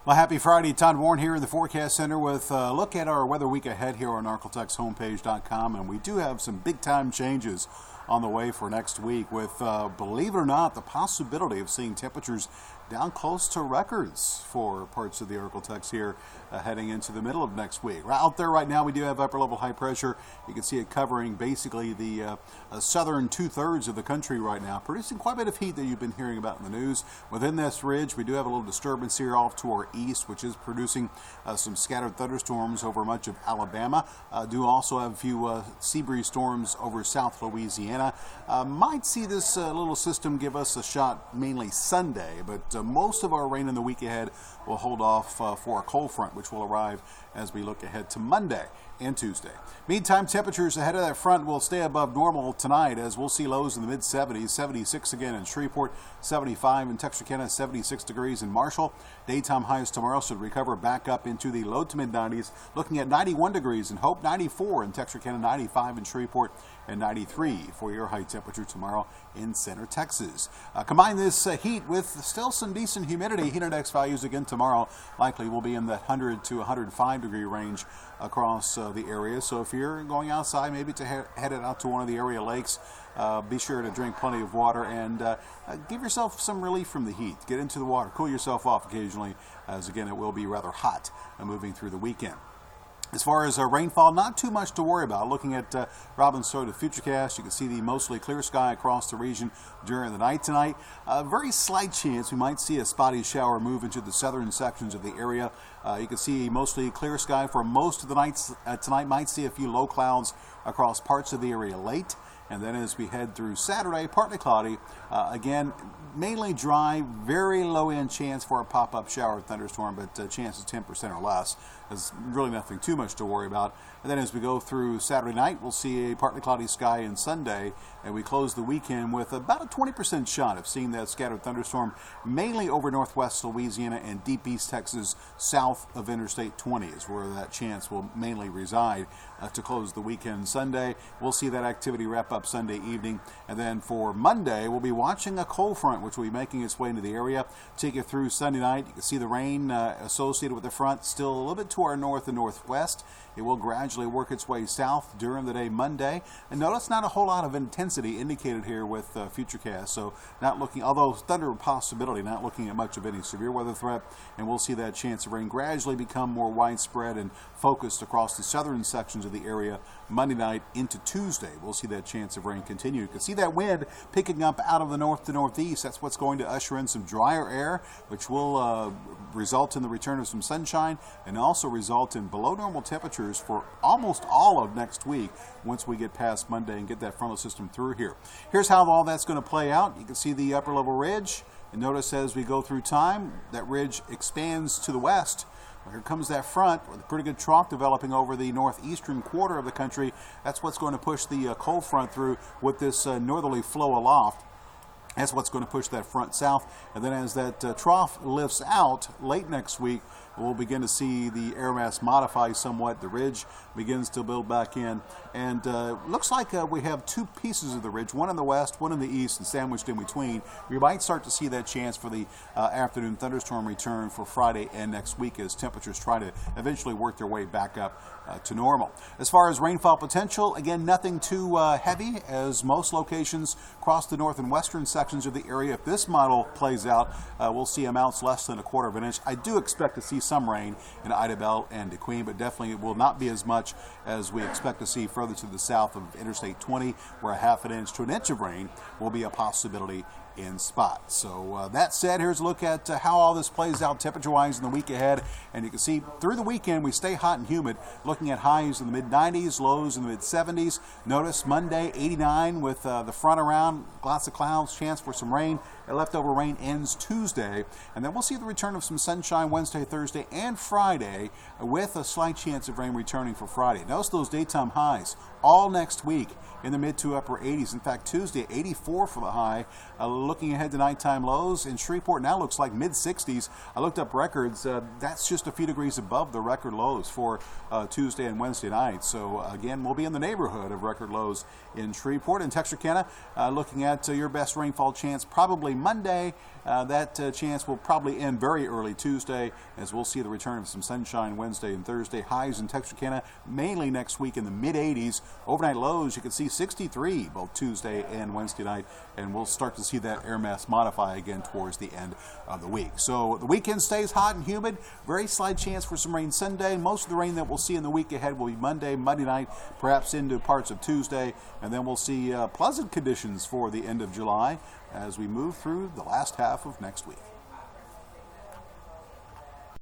Well, happy Friday. Todd Warren here in the Forecast Center with a look at our weather week ahead here on ArkLaTexHomepage.com. And we do have some big-time changes on the way for next week with, believe it or not, the possibility of seeing temperatures down close to records for parts of the ArkLaTex here heading into the middle of next week. Out there right now, we do have upper-level high pressure. You can see it covering basically the southern two-thirds of the country right now, producing quite a bit of heat that you've been hearing about in the news. Within this ridge, we do have a little disturbance here off to our east, which is producing some scattered thunderstorms over much of Alabama. Do also have a few sea breeze storms over South Louisiana. Might see this little system give us a shot mainly Sunday, but most of our rain in the week ahead will hold off for a cold front, which will arrive as we look ahead to Monday and Tuesday. Meantime, temperatures ahead of that front will stay above normal tonight as we'll see lows in the mid-70s, 76 again in Shreveport, 75 in Texarkana, 76 degrees in Marshall. Daytime highs tomorrow should recover back up into the low to mid-90s, looking at 91 degrees in Hope, 94 in Texarkana, 95 in Shreveport, and 93 for your high temperature tomorrow in Center, Texas. Combine this heat with still some decent humidity. Heat index values again tomorrow likely will be in the 100 to 105 degree range across the area. So if you're going outside, maybe to headed out to one of the area lakes, be sure to drink plenty of water and give yourself some relief from the heat. Get into the water, cool yourself off occasionally, as again it will be rather hot moving through the weekend. As far as rainfall, not too much to worry about. Looking at Robin's Soda Futurecast, you can see the mostly clear sky across the region during the night tonight. A very slight chance we might see a spotty shower move into the southern sections of the area. You can see mostly clear sky for most of the nights tonight. Might see a few low clouds across parts of the area late. And then as we head through Saturday, partly cloudy. Again, mainly dry, very low-end chance for a pop-up shower thunderstorm, but chances 10% or less. There's really nothing too much to worry about. And then as we go through Saturday night, we'll see a partly cloudy sky in Sunday, and we close the weekend with about a 20% shot of seeing that scattered thunderstorm, mainly over northwest Louisiana and deep east Texas, south of Interstate 20 is where that chance will mainly reside to close the weekend Sunday. We'll see that activity wrap up Sunday evening, and then for Monday, we'll be watching a cold front, which will be making its way into the area. Take you through Sunday night. You can see the rain associated with the front still a little bit to our north and northwest. It will gradually work its way south during the day Monday. And notice not a whole lot of intensity indicated here with Futurecast. So not looking, although thunder possibility, not looking at much of any severe weather threat. And we'll see that chance of rain gradually become more widespread and focused across the southern sections of the area Monday night into Tuesday. We'll see that chance of rain continue. You can see that wind picking up out of the north to northeast. That's what's going to usher in some drier air, which will result in the return of some sunshine and also result in below normal temperatures for almost all of next week once we get past Monday and get that frontal system through here. Here's how all that's going to play out. You can see the upper level ridge, and notice as we go through time, that ridge expands to the west. Well, here comes that front with a pretty good trough developing over the northeastern quarter of the country. That's what's going to push the cold front through with this northerly flow aloft. That's what's going to push that front south. And then as that trough lifts out late next week, we'll begin to see the air mass modify somewhat. The ridge begins to build back in. And looks like we have two pieces of the ridge, one in the west, one in the east, and sandwiched in between. We might start to see that chance for the afternoon thunderstorm return for Friday and next week as temperatures try to eventually work their way back up to normal. As far as rainfall potential, again, nothing too heavy as most locations across the north and western sections of the area. If this model plays out, we'll see amounts less than a quarter of an inch. I do expect to see some rain in Idabel and DeQueen, but definitely it will not be as much as we expect to see further to the south of Interstate 20, where a half an inch to an inch of rain will be a possibility in spots. So that said, here's a look at how all this plays out temperature-wise in the week ahead. And you can see through the weekend we stay hot and humid, looking at highs in the mid-90s, lows in the mid-70s. Notice Monday 89 with the front around, lots of clouds, chance for some rain. The leftover rain ends Tuesday, and then we'll see the return of some sunshine Wednesday, Thursday, and Friday with a slight chance of rain returning for Friday. Notice those daytime highs all next week in the mid to upper 80s. In fact, Tuesday, 84 for the high. Looking ahead to nighttime lows in Shreveport now looks like mid-60s. I looked up records. That's just a few degrees above the record lows for Tuesday and Wednesday night. So again, we'll be in the neighborhood of record lows in Shreveport and Texarkana. Looking at your best rainfall chance probably Monday That chance will probably end very early Tuesday, as we'll see the return of some sunshine Wednesday and Thursday. Highs in Texarkana mainly next week in the mid-80s. Overnight lows, you can see 63 both Tuesday and Wednesday night, and we'll start to see that air mass modify again towards the end of the week. So the weekend stays hot and humid. Very slight chance for some rain Sunday. Most of the rain that we'll see in the week ahead will be Monday night, perhaps into parts of Tuesday, and then we'll see pleasant conditions for the end of July as we move through the last half of next week.